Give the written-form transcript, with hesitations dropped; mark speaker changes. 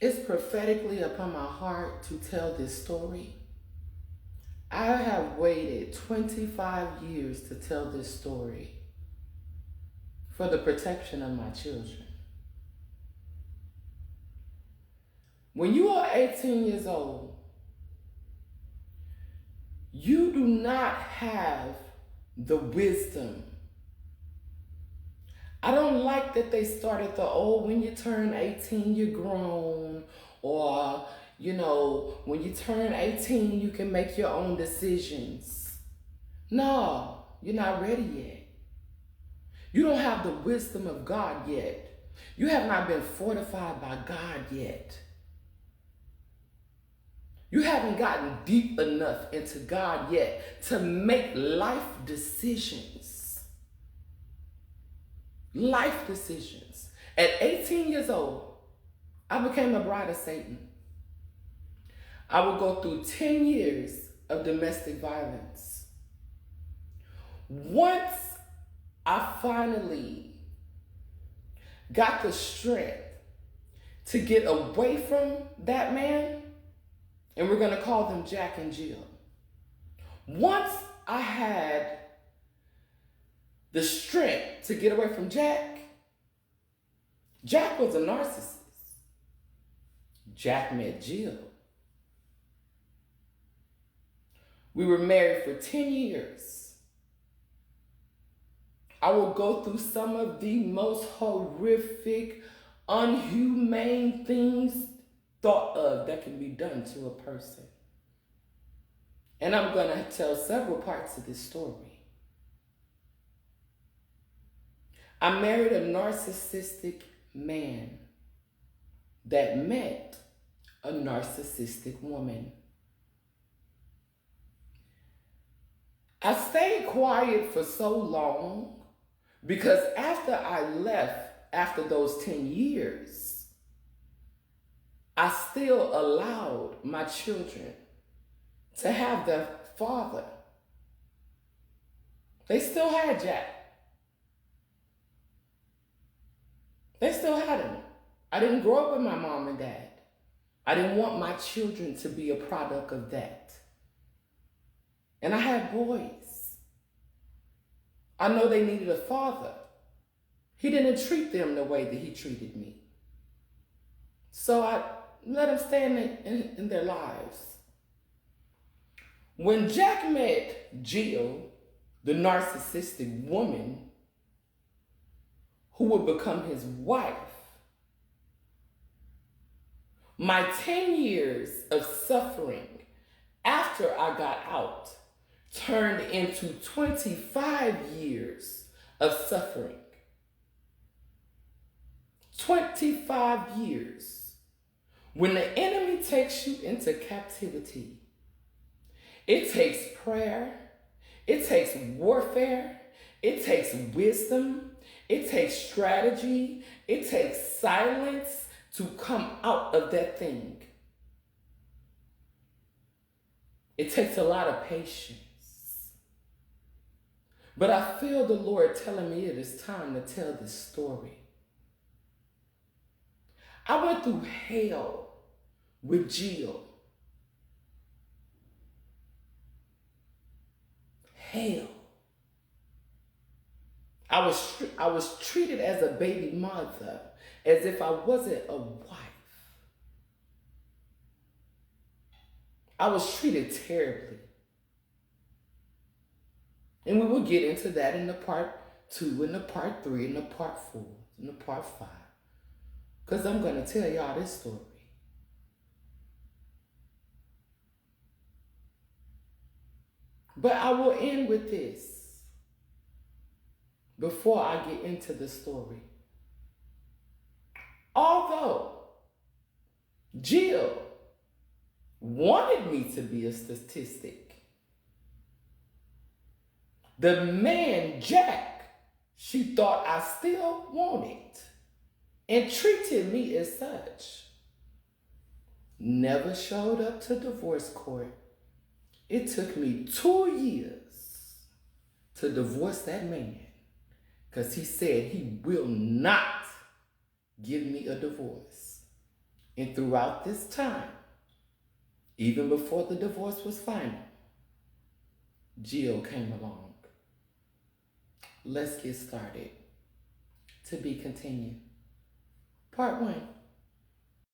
Speaker 1: It's prophetically upon my heart to tell this story. I have waited 25 years to tell this story for the protection of my children. When you are 18 years old, you do not have the wisdom. I don't like that they started when you turn 18, you're grown, or, when you turn 18, you can make your own decisions. No, you're not ready yet. You don't have the wisdom of God yet. You have not been fortified by God yet. You haven't gotten deep enough into God yet to make life decisions. Life decisions. At 18 years old, I became a bride of Satan. I would go through 10 years of domestic violence. Once I finally got the strength to get away from that man, and we're going to call them Jack and Jill. Once I had the strength to get away from Jack, Jack was a narcissist. Jack met Jill. We were married for 10 years. I will go through some of the most horrific, unhumane things thought of that can be done to a person. And I'm going to tell several parts of this story. I married a narcissistic man that met a narcissistic woman. I stayed quiet for so long because after I left, after those 10 years, I still allowed my children to have their father. They still had Jack. They still had him. I didn't grow up with my mom and dad. I didn't want my children to be a product of that. And I had boys. I know they needed a father. He didn't treat them the way that he treated me. So I let them stay in their lives. When Jack met Jill, the narcissistic woman who would become his wife, my 10 years of suffering after I got out turned into 25 years of suffering. 25 years. When the enemy takes you into captivity, it takes prayer, it takes warfare, it takes wisdom, it takes strategy, it takes silence to come out of that thing. It takes a lot of patience. But I feel the Lord telling me it is time to tell this story. I went through hell with Jill. Hell. I was treated as a baby mother, as if I wasn't a wife. I was treated terribly. And we will get into that in the part 2, in the part 3, in the part 4, in the part 5. Because I'm going to tell y'all this story. But I will end with this before I get into the story. Although Jill wanted me to be a statistic, the man, Jack, she thought I still wanted and treated me as such. Never showed up to divorce court. It took me 2 years to divorce that man because he said he will not give me a divorce. And throughout this time, even before the divorce was final, Jill came along. Let's get started. To be continued. Part 1.